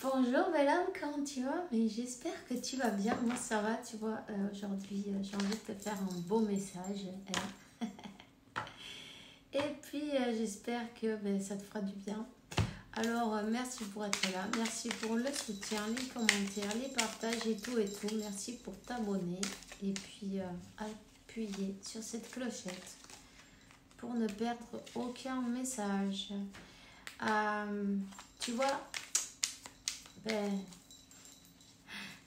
Bonjour belle âme, comment tu vas? Mais j'espère que tu vas bien. Moi ça va, tu vois. Aujourd'hui j'ai envie de te faire un beau message. Et puis j'espère que ça te fera du bien. Alors merci pour être là, merci pour le soutien, les commentaires, les partages et tout. Merci pour t'abonner et puis appuyer sur cette clochette pour ne perdre aucun message. Tu vois,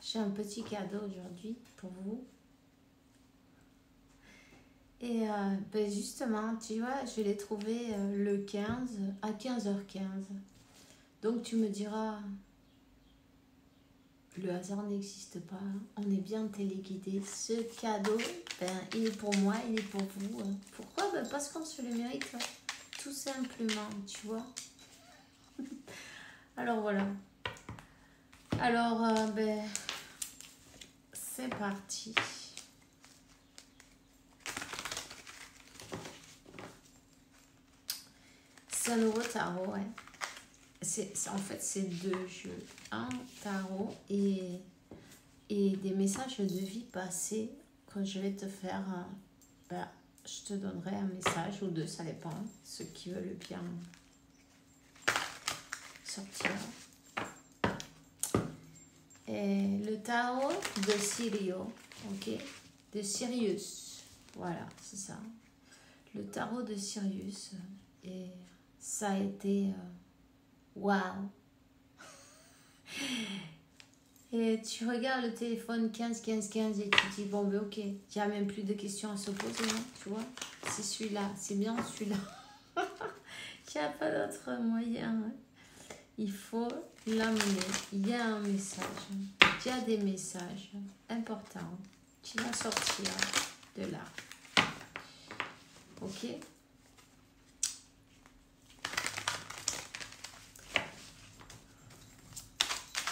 j'ai un petit cadeau aujourd'hui pour vous. Et justement, tu vois, je l'ai trouvé le 15 à 15h15. Donc tu me diras, le hasard n'existe pas, on est bien téléguidé. Ce cadeau, il est pour moi, il est pour vous. Pourquoi? Parce qu'on se le mérite, tout simplement, tu vois. Alors voilà. Alors, c'est parti. C'est un nouveau tarot, ouais. En fait, c'est deux jeux. Un tarot et des messages de vie passée que je vais te faire. Je te donnerai un message ou deux, ça dépend. Ceux qui veulent bien sortir. Et le tarot de Sirio, ok? De Sirius. Voilà, c'est ça. Le tarot de Sirius. Et ça a été... waouh! Et tu regardes le téléphone 15 et tu dis, bon, ok, il n'y a même plus de questions à se poser, hein, tu vois. C'est celui-là, c'est bien celui-là. Il n'y a pas d'autre moyen. Hein. Il faut l'amener. Il y a un message. Il y a des messages importants qui vont sortir de là. Ok?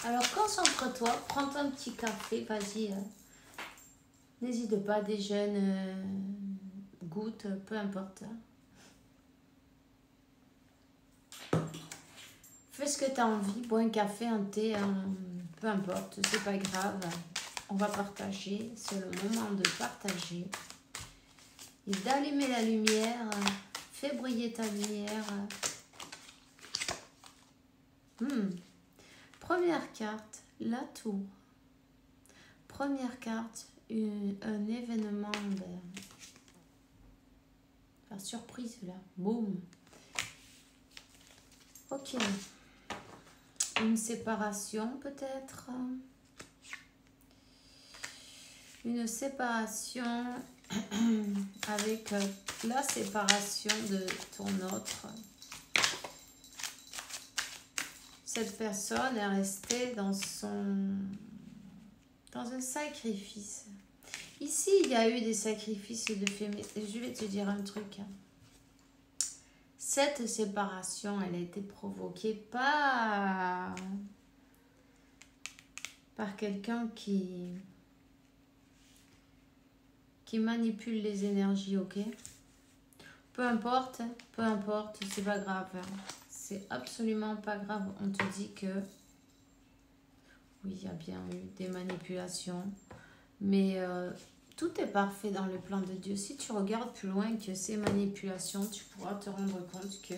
Alors, concentre-toi, prends un petit café, vas-y. N'hésite pas, déjeune, goûte, peu importe. Fais ce que tu as envie, bois un café, un thé, peu importe, c'est pas grave. On va partager, c'est le moment de partager. Et d'allumer la lumière, fais briller ta lumière. Première carte, la tour. Première carte, un événement par surprise là, boum. Ok. Une séparation peut-être. Une séparation avec la séparation de ton autre. Cette personne est restée dans un sacrifice. Ici, il y a eu des sacrifices de fait, mais je vais te dire un truc. Cette séparation, elle a été provoquée par quelqu'un qui manipule les énergies, ok? Peu importe, c'est pas grave. C'est absolument pas grave. On te dit que oui, il y a bien eu des manipulations, mais tout est parfait dans le plan de Dieu. Si tu regardes plus loin que ces manipulations, tu pourras te rendre compte que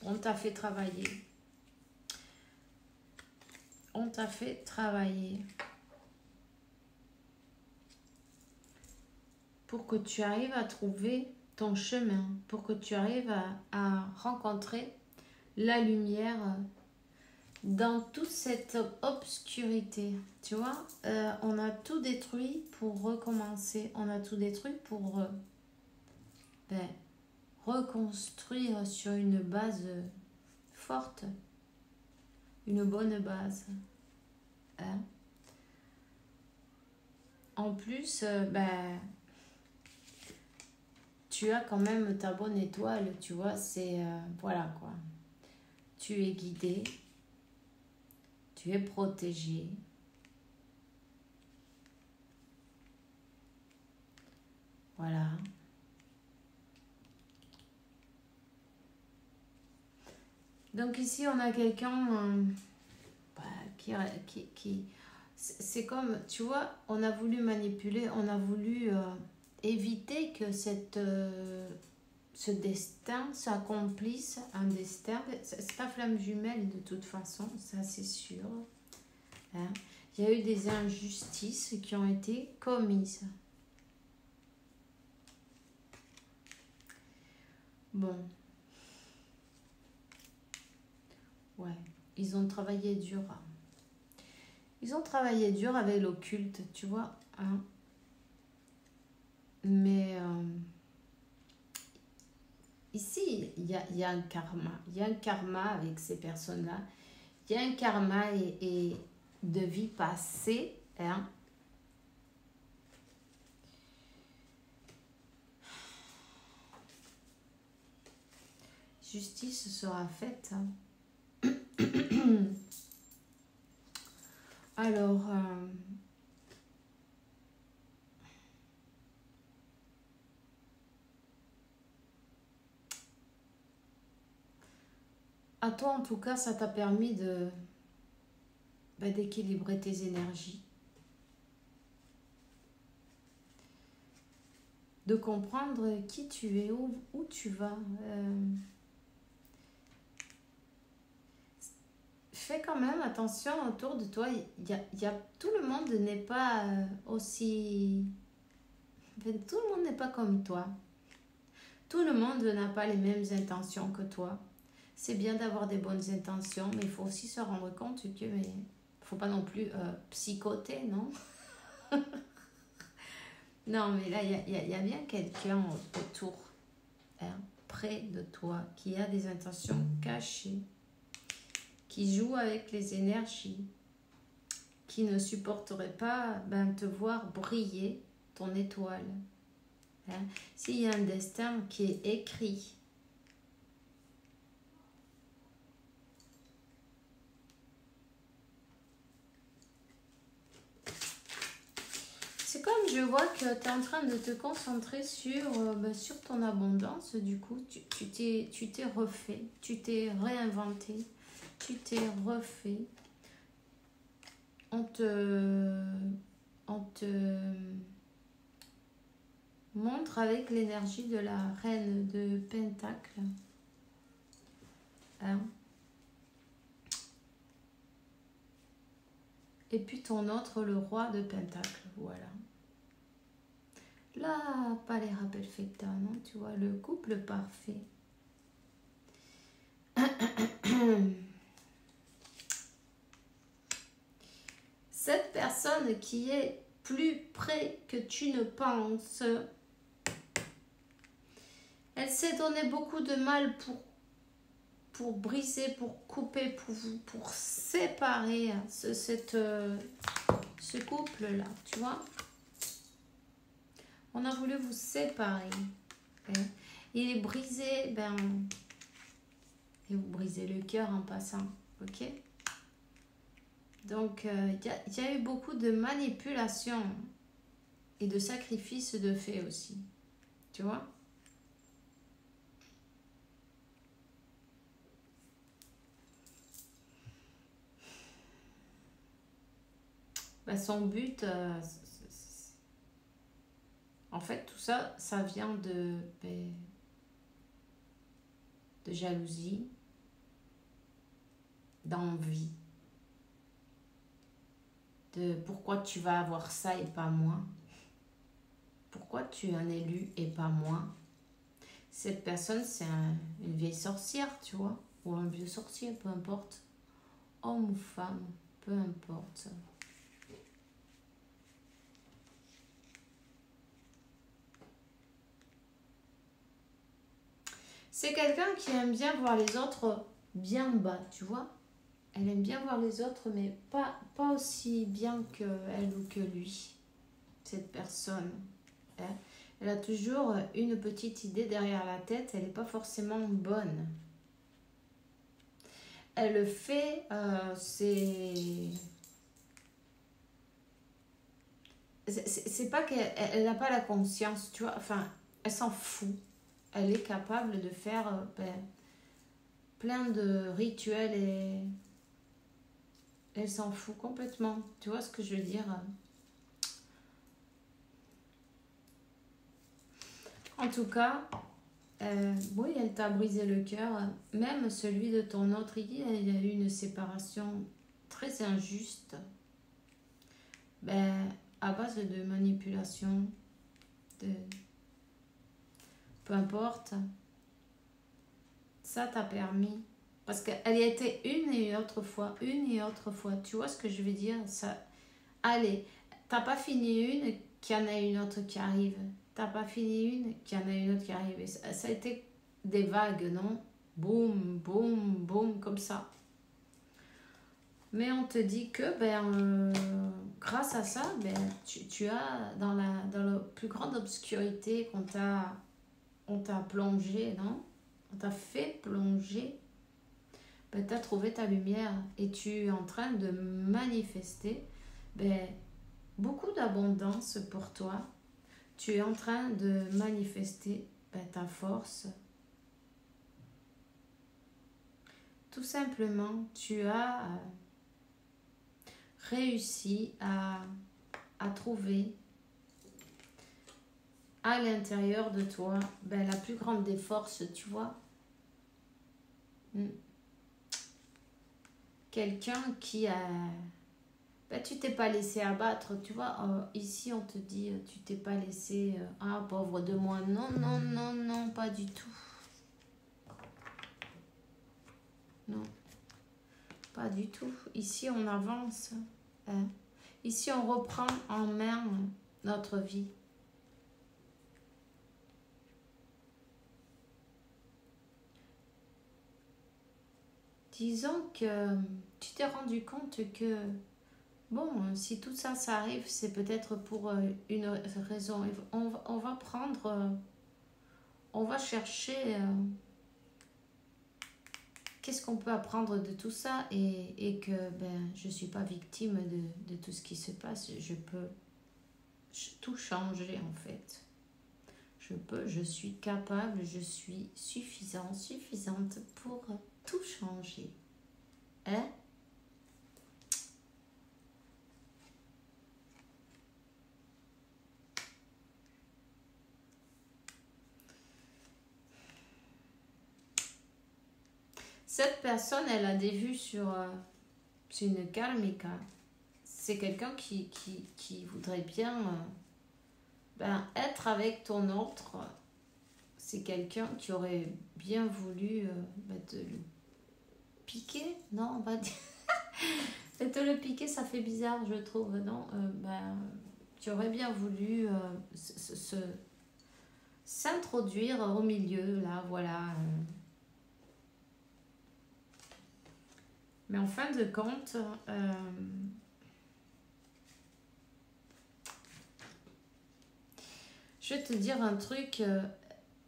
on t'a fait travailler. On t'a fait travailler pour que tu arrives à trouver ton chemin, pour que tu arrives à rencontrer la lumière dans toute cette obscurité. Tu vois, on a tout détruit pour recommencer. On a tout détruit pour reconstruire sur une base forte, une bonne base. Hein? En plus, tu as quand même ta bonne étoile, tu vois, c'est voilà quoi. Tu es guidé, tu es protégé. Voilà. Donc ici, on a quelqu'un C'est comme, tu vois, on a voulu manipuler, on a voulu éviter que ce destin s'accomplisse, un destin. C'est ta flamme jumelle de toute façon, ça c'est sûr. Hein. Il y a eu des injustices qui ont été commises. Bon. Ouais, ils ont travaillé dur. Ils ont travaillé dur avec l'occulte, tu vois. Hein. Mais ici, il y a un karma. Il y a un karma avec ces personnes-là. Il y a un karma et de vie passée. Hein. Justice sera faite. Hein. Alors, à toi en tout cas, ça t'a permis d'équilibrer tes énergies. De comprendre qui tu es, où tu vas. Fais quand même attention autour de toi. Tout le monde n'est pas aussi... tout le monde n'est pas comme toi. Tout le monde n'a pas les mêmes intentions que toi. C'est bien d'avoir des bonnes intentions, mais il faut aussi se rendre compte que... il ne faut pas non plus psychoter, non? Non, mais là, il y a bien quelqu'un autour, hein, près de toi, qui a des intentions cachées, qui joue avec les énergies, qui ne supporterait pas te voir briller ton étoile. Hein. S'il y a un destin qui est écrit, c'est comme je vois que tu es en train de te concentrer sur ton abondance. Du coup, tu t'es refait, tu t'es réinventé, tu t'es refait. On te montre avec l'énergie de la reine de Pentacle. Hein. Et puis ton autre, le roi de Pentacle. Voilà. Là, pas les rappels perfecta, non? Tu vois, le couple parfait. Cette personne qui est plus près que tu ne penses, elle s'est donné beaucoup de mal pour briser, pour couper, pour séparer ce couple-là, tu vois. On a voulu vous séparer. Okay. Il est brisé, et vous brisez le cœur en passant, ok? Donc, il y a eu beaucoup de manipulation et de sacrifices de fait aussi, tu vois? Son but, en fait, tout ça, ça vient de jalousie, d'envie, de pourquoi tu vas avoir ça et pas moi, pourquoi tu es un élu et pas moi. Cette personne, c'est une vieille sorcière, tu vois, ou un vieux sorcier, peu importe, homme ou femme, peu importe. C'est quelqu'un qui aime bien voir les autres bien bas, tu vois. Elle aime bien voir les autres, mais pas aussi bien qu'elle ou que lui, cette personne. Elle a toujours une petite idée derrière la tête, elle n'est pas forcément bonne. Elle le fait, c'est pas qu'elle n'a pas la conscience, tu vois, enfin, elle s'en fout. Elle est capable de faire plein de rituels Elle s'en fout complètement. Tu vois ce que je veux dire? En tout cas, oui, elle t'a brisé le cœur. Même celui de ton autre, il y a eu une séparation très injuste. Ben, à base de manipulation, de... peu importe. Ça t'a permis. Parce qu'elle y était une et autre fois, une et autre fois. Tu vois ce que je veux dire? Ça... Allez, t'as pas fini une, qu'il y en a une autre qui arrive. T'as pas fini une, qu'il y en a une autre qui arrive. Et ça a été des vagues, non? Boum, boum, boum, comme ça. Mais on te dit que grâce à ça, tu as dans la plus grande obscurité on t'a plongé, non? On t'a fait plonger. Tu as trouvé ta lumière et tu es en train de manifester beaucoup d'abondance pour toi. Tu es en train de manifester ta force. Tout simplement, tu as réussi à trouver à l'intérieur de toi la plus grande des forces, tu vois. Quelqu'un qui a... tu t'es pas laissé abattre, tu vois. Ici, on te dit, tu t'es pas laissé... ah, pauvre de moi. Non, non, non, non, pas du tout. Non, pas du tout. Ici, on avance. Hein. Ici, on reprend en main notre vie. Disons que tu t'es rendu compte que, bon, si tout ça, ça arrive, c'est peut-être pour une raison. On va prendre, on va chercher qu'est-ce qu'on peut apprendre de tout ça et que je ne suis pas victime de tout ce qui se passe. Je peux tout changer en fait. Je suis capable, je suis suffisante pour tout changer. Hein? Cette personne, elle a des vues sur... c'est une karmika. C'est quelqu'un qui voudrait bien être avec ton autre. C'est quelqu'un qui aurait bien voulu te le piquer. Non, on va dire... te le piquer, ça fait bizarre, je trouve. Non, tu aurais bien voulu s'introduire au milieu, là, voilà. Mais en fin de compte, je vais te dire un truc.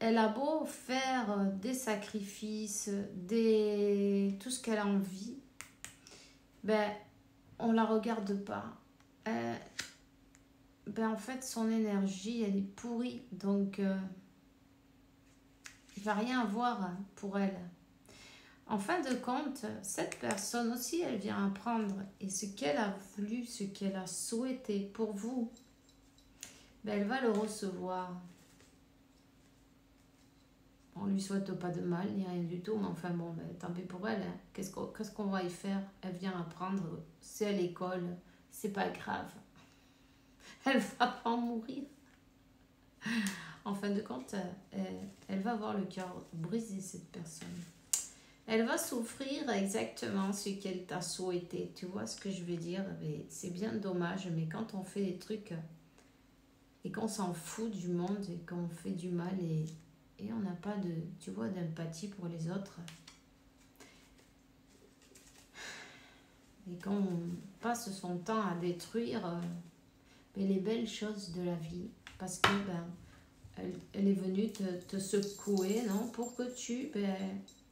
Elle a beau faire des sacrifices, tout ce qu'elle a envie, on la regarde pas. En fait, son énergie, elle est pourrie. Donc, il va rien avoir pour elle. En fin de compte, cette personne aussi, elle vient apprendre. Et ce qu'elle a voulu, ce qu'elle a souhaité pour vous, elle va le recevoir. On lui souhaite pas de mal, ni rien du tout. Mais enfin bon, tant pis pour elle. Hein. Qu'est-ce qu'on va y faire? Elle vient apprendre. C'est à l'école. C'est pas grave. Elle va pas mourir. En fin de compte, elle va avoir le cœur brisé, cette personne. Elle va souffrir exactement ce qu'elle t'a souhaité. Tu vois ce que je veux dire? C'est bien dommage, mais quand on fait des trucs et qu'on s'en fout du monde et qu'on fait du mal et on n'a pas d'empathie pour les autres et qu'on passe son temps à détruire les belles choses de la vie parce que elle est venue te secouer, non, pour que tu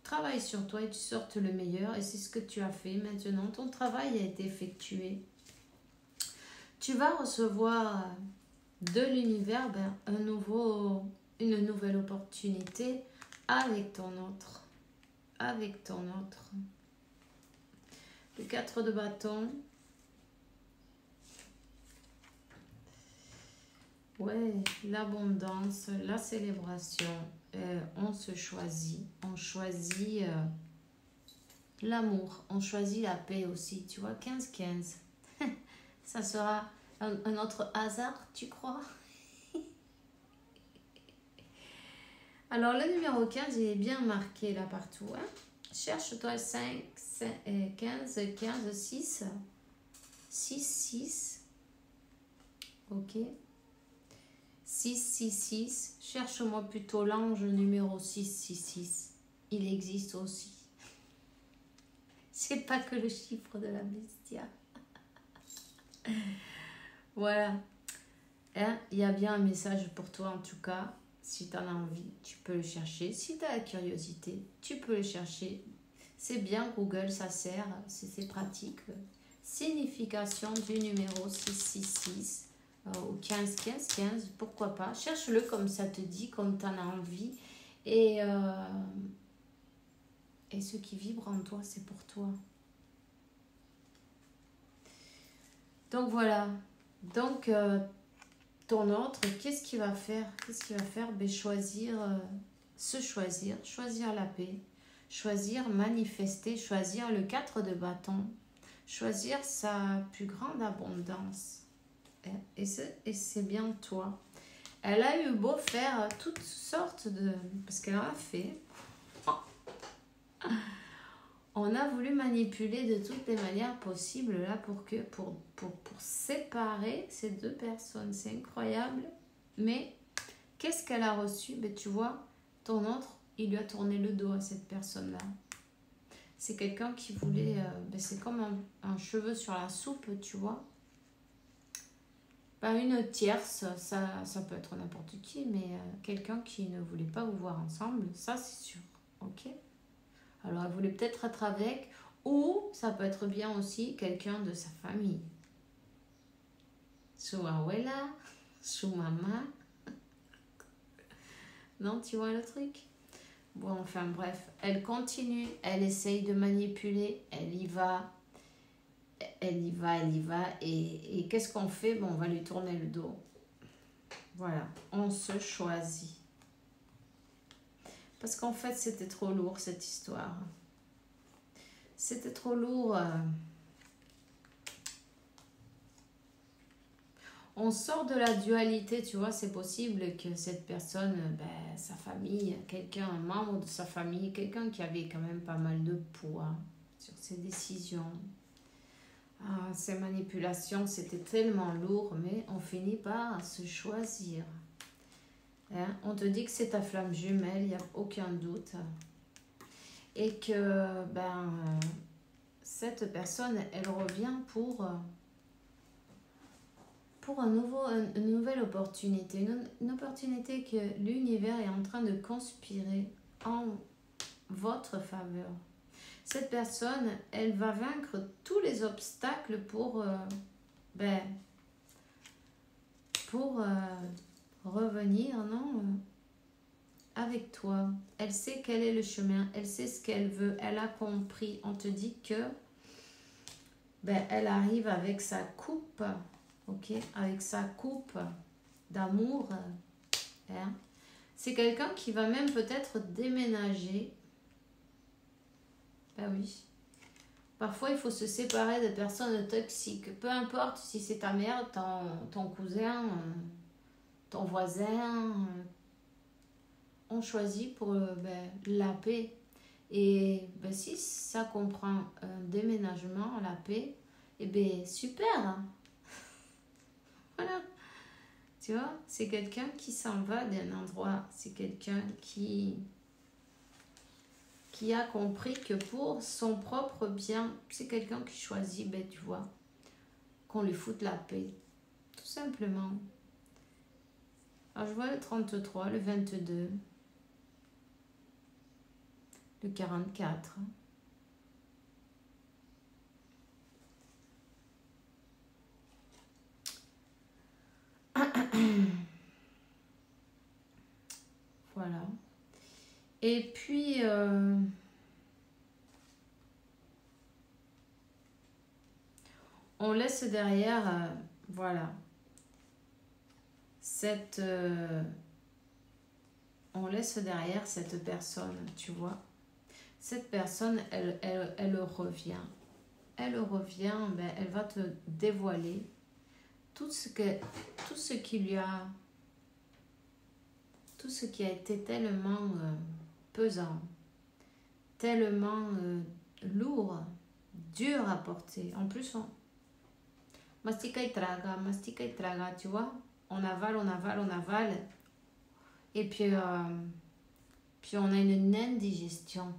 travaille sur toi et tu sortes le meilleur. Et c'est ce que tu as fait maintenant. Ton travail a été effectué. Tu vas recevoir de l'univers une nouvelle opportunité avec ton autre. Avec ton autre. Le 4 de bâton. Ouais, l'abondance, la célébration. On se choisit. On choisit l'amour. On choisit la paix aussi. Tu vois, 15-15. Ça sera un autre hasard, tu crois? Alors, le numéro 15, il est bien marqué là partout. Hein? Cherche-toi 5, 15, 15, 6. 6, 6. Ok. 6, 6, 6. Cherche-moi plutôt l'ange numéro 6, 6, 6. Il existe aussi. C'est pas que le chiffre de la bestia. Voilà. Hein? Il y a bien un message pour toi en tout cas. Si tu en as envie, tu peux le chercher. Si tu as la curiosité, tu peux le chercher. C'est bien, Google, ça sert, c'est pratique. Signification du numéro 666 ou 15, 15, 15, pourquoi pas. Cherche-le comme ça te dit, comme tu en as envie. Et ce qui vibre en toi, c'est pour toi. Donc voilà. Donc, ton autre, qu'est-ce qu'il va faire? Qu'est-ce qu'il va faire? Ben, choisir, se choisir, choisir la paix, choisir, manifester, choisir le 4 de bâton, choisir sa plus grande abondance. Et c'est bien toi. Elle a eu beau faire toutes sortes de... Parce qu'elle en a fait. On a voulu manipuler de toutes les manières possibles là pour séparer ces deux personnes. C'est incroyable. Mais qu'est-ce qu'elle a reçu? Ben, tu vois, ton autre, il lui a tourné le dos à cette personne-là. C'est quelqu'un qui voulait... ben, c'est comme un cheveu sur la soupe, tu vois. Ben, une tierce, ça peut être n'importe qui, mais quelqu'un qui ne voulait pas vous voir ensemble, ça c'est sûr. Ok? Alors, elle voulait peut-être être avec, ou ça peut être bien aussi quelqu'un de sa famille. Su abuela, su maman. Non, tu vois le truc? Bon, enfin bref, elle continue, elle essaye de manipuler, elle y va. Et qu'est-ce qu'on fait? Bon, on va lui tourner le dos. Voilà, on se choisit. Parce qu'en fait, c'était trop lourd cette histoire. C'était trop lourd. On sort de la dualité, tu vois, c'est possible que cette personne, ben, sa famille, quelqu'un, un membre de sa famille, quelqu'un qui avait quand même pas mal de poids sur ses décisions. Ah, ces manipulations, c'était tellement lourd, mais on finit par se choisir. Hein? On te dit que c'est ta flamme jumelle, il n'y a aucun doute. Et que cette personne, elle revient pour une nouvelle opportunité. Une opportunité que l'univers est en train de conspirer en votre faveur. Cette personne, elle va vaincre tous les obstacles pour revenir, non, avec toi. Elle sait quel est le chemin, elle sait ce qu'elle veut, elle a compris. On te dit que elle arrive avec sa coupe, ok, avec sa coupe d'amour. Hein. C'est quelqu'un qui va même peut-être déménager. Ben oui. Parfois, il faut se séparer de personnes toxiques. Peu importe si c'est ta mère, ton cousin, ton voisin. On choisit pour la paix. Et si ça comprend un déménagement, la paix, et bien super. Voilà. Tu vois, c'est quelqu'un qui s'en va d'un endroit. C'est quelqu'un qui a compris que pour son propre bien, c'est quelqu'un qui choisit, tu vois, qu'on lui foute la paix. Tout simplement. Alors, je vois le 33, le 22, le 44. Voilà. Et puis... on laisse derrière, voilà, on laisse derrière cette personne, tu vois. Cette personne, elle revient. Elle revient, ben, elle va te dévoiler tout ce qui lui a, tout ce qui a été tellement pesant, tellement lourd, dur à porter. En plus, on mastica et traga, tu vois. On avale, on avale, on avale. Et puis on a une indigestion.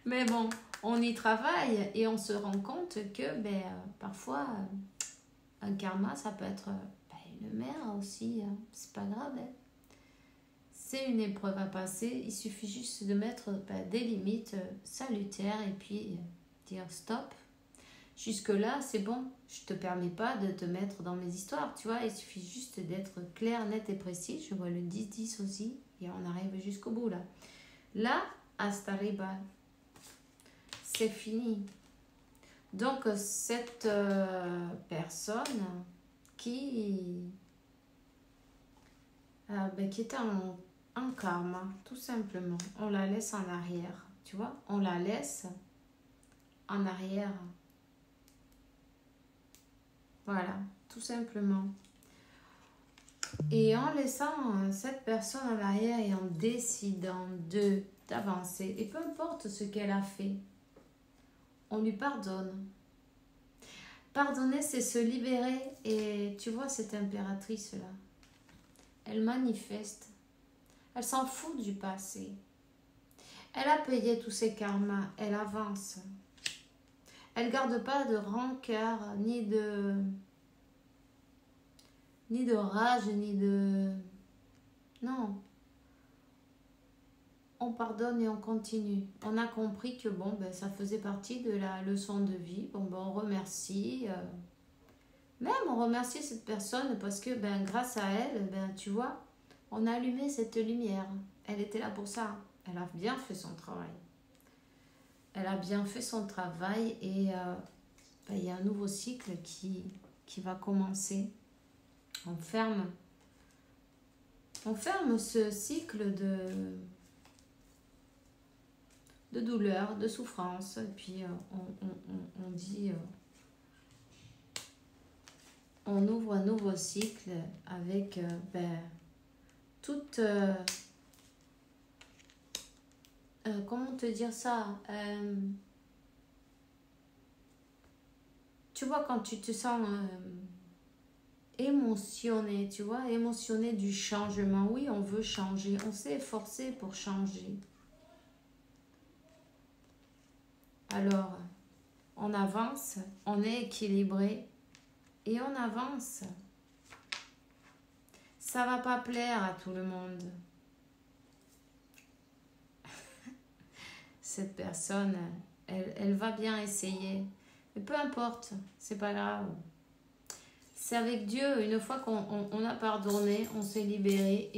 Mais bon, on y travaille et on se rend compte que parfois, un karma, ça peut être une mère aussi. C'est pas grave. Hein. C'est une épreuve à passer. Il suffit juste de mettre des limites salutaires et puis dire stop. Jusque-là, c'est bon. Je te permets pas de te mettre dans mes histoires, tu vois. Il suffit juste d'être clair, net et précis. Je vois le 10-10 aussi et on arrive jusqu'au bout là. Là, hasta arriba. C'est fini. Donc, cette personne qui était en karma, tout simplement, on la laisse en arrière, tu vois, on la laisse en arrière. Voilà, tout simplement. Et en laissant cette personne en arrière et en décidant d'avancer, et peu importe ce qu'elle a fait, on lui pardonne. Pardonner, c'est se libérer. Et tu vois, cette impératrice-là, elle manifeste. Elle s'en fout du passé. Elle a payé tous ses karmas. Elle avance. Elle ne garde pas de rancœur, ni de rage, ni de... Non. On pardonne et on continue. On a compris que ça faisait partie de la leçon de vie. On remercie. Même on remercie cette personne parce que grâce à elle, tu vois, on a allumé cette lumière. Elle était là pour ça. Elle a bien fait son travail. Elle a bien fait son travail et il y a un nouveau cycle qui va commencer. On ferme ce cycle de douleur, de souffrance. Et puis on dit, on ouvre un nouveau cycle avec toute... comment te dire ça, tu vois, quand tu te sens émotionné, tu vois, émotionné du changement. Oui, on veut changer, on s'est efforcé pour changer. Alors, on avance, on est équilibré et on avance. Ça va pas plaire à tout le monde. Cette personne, elle va bien essayer. Mais peu importe, c'est pas grave. C'est avec Dieu, une fois qu'on a pardonné, on s'est libéré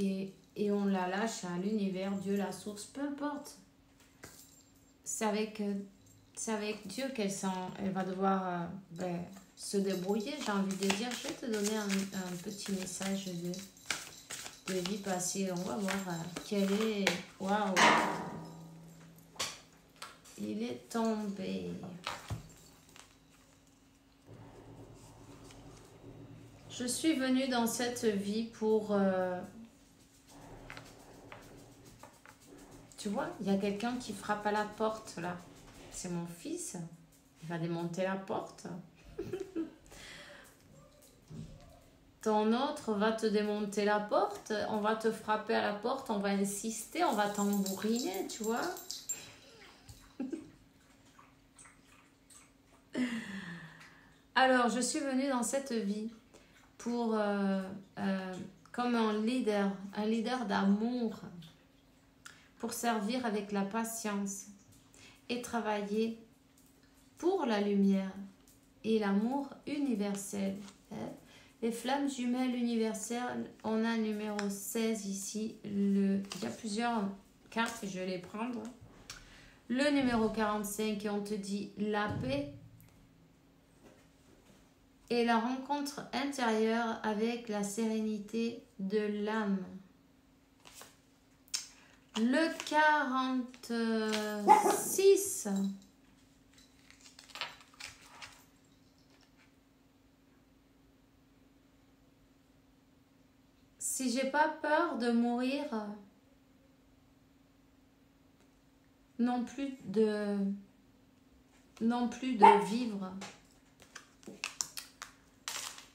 et on la lâche à l'univers, Dieu, la source, peu importe. C'est avec Dieu elle va devoir se débrouiller, j'ai envie de dire. Je vais te donner un petit message de vie passée. On va voir quel est... Waouh! Il est tombé. Je suis venue dans cette vie pour... tu vois, il y a quelqu'un qui frappe à la porte, là. C'est mon fils. Il va démonter la porte. Ton autre va te démonter la porte. On va te frapper à la porte. On va insister. On va t'embourriner, tu vois. Alors, je suis venue dans cette vie pour comme un leader d'amour, pour servir avec la patience et travailler pour la lumière et l'amour universel. Les flammes jumelles universelles, on a numéro 16 ici. Il y a plusieurs cartes, je vais les prendre. Le le numéro 45 et on te dit la paix et la rencontre intérieure avec la sérénité de l'âme. Le 46. Si j'ai pas peur de mourir, non plus de vivre.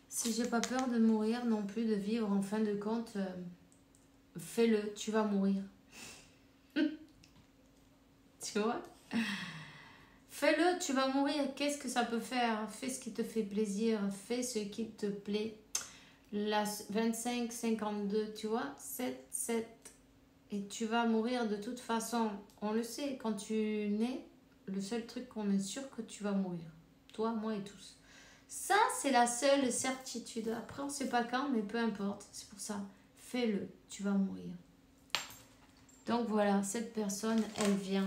Si j'ai pas peur de mourir, non plus de vivre, en fin de compte, fais-le, tu vas mourir. Tu vois? Fais-le, tu vas mourir. Qu'est-ce que ça peut faire? Fais ce qui te fait plaisir, fais ce qui te plaît. La 25, 52, tu vois? 7, 7. Et tu vas mourir de toute façon. On le sait, quand tu nais, le seul truc qu'on est sûr que tu vas mourir. Toi, moi et tous. Ça, c'est la seule certitude. Après, on ne sait pas quand, mais peu importe. C'est pour ça. Fais-le, tu vas mourir. Donc voilà, cette personne, elle vient.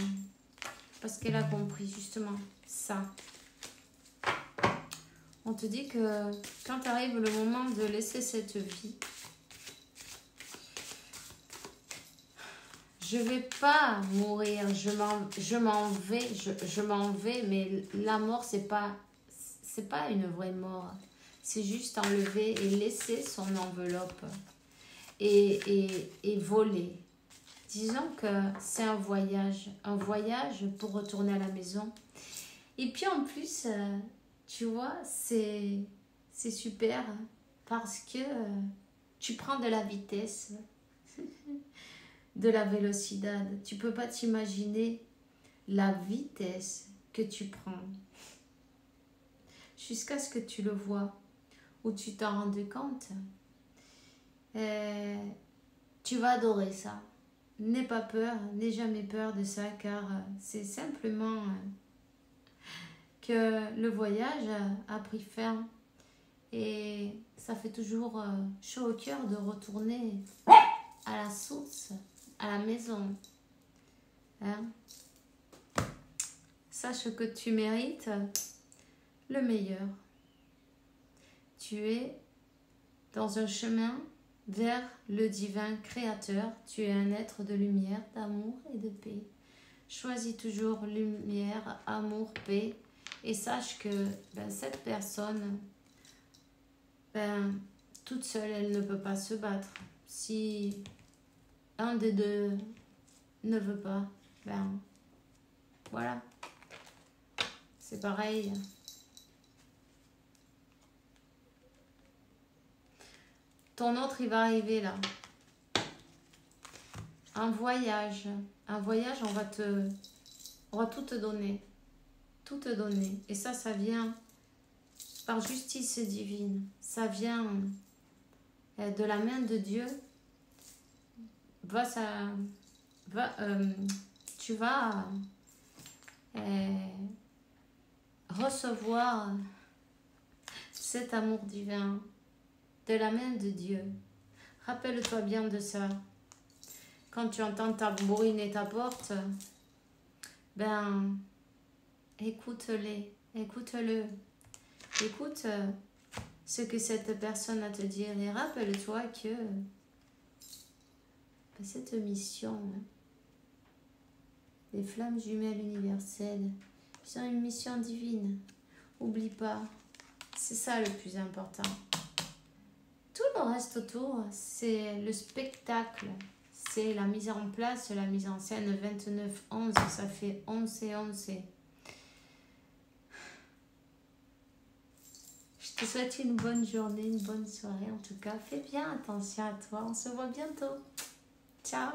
Parce qu'elle a compris justement ça. On te dit que quand arrive le moment de laisser cette vie, je vais pas mourir, je m'en vais, mais la mort, c'est pas une vraie mort. C'est juste enlever et laisser son enveloppe et voler. Disons que c'est un voyage pour retourner à la maison. Et puis en plus, tu vois, c'est super parce que tu prends de la vitesse, de la vélocité. Tu peux pas t'imaginer la vitesse que tu prends jusqu'à ce que tu le vois ou tu t'en rendes compte. Tu vas adorer ça. N'aie pas peur, n'aie jamais peur de ça car c'est simplement que le voyage a pris fin et ça fait toujours chaud au cœur de retourner à la source, à la maison. Hein? Sache que tu mérites le meilleur. Tu es dans un chemin vers le divin créateur. Tu es un être de lumière, d'amour et de paix. Choisis toujours lumière, amour, paix. Et sache que cette personne, toute seule, elle ne peut pas se battre. Si un des deux ne veut pas, voilà. C'est pareil. Ton autre, il va arriver là. Un voyage, on va tout te donner. Tout te donner. Et ça vient par justice divine. Ça vient de la main de Dieu. Tu vas recevoir cet amour divin de la main de Dieu. Rappelle-toi bien de ça. Quand tu entends tambouriner ta porte, écoute-le. Écoute ce que cette personne a à te dire et rappelle-toi que cette mission, les flammes jumelles universelles, c'est une mission divine. Oublie pas, c'est ça le plus important. Tout le reste autour, c'est le spectacle. C'est la mise en place, la mise en scène 29-11, ça fait 11 et 11. Je te souhaite une bonne journée, une bonne soirée. En tout cas, fais bien attention à toi. On se voit bientôt. Ciao.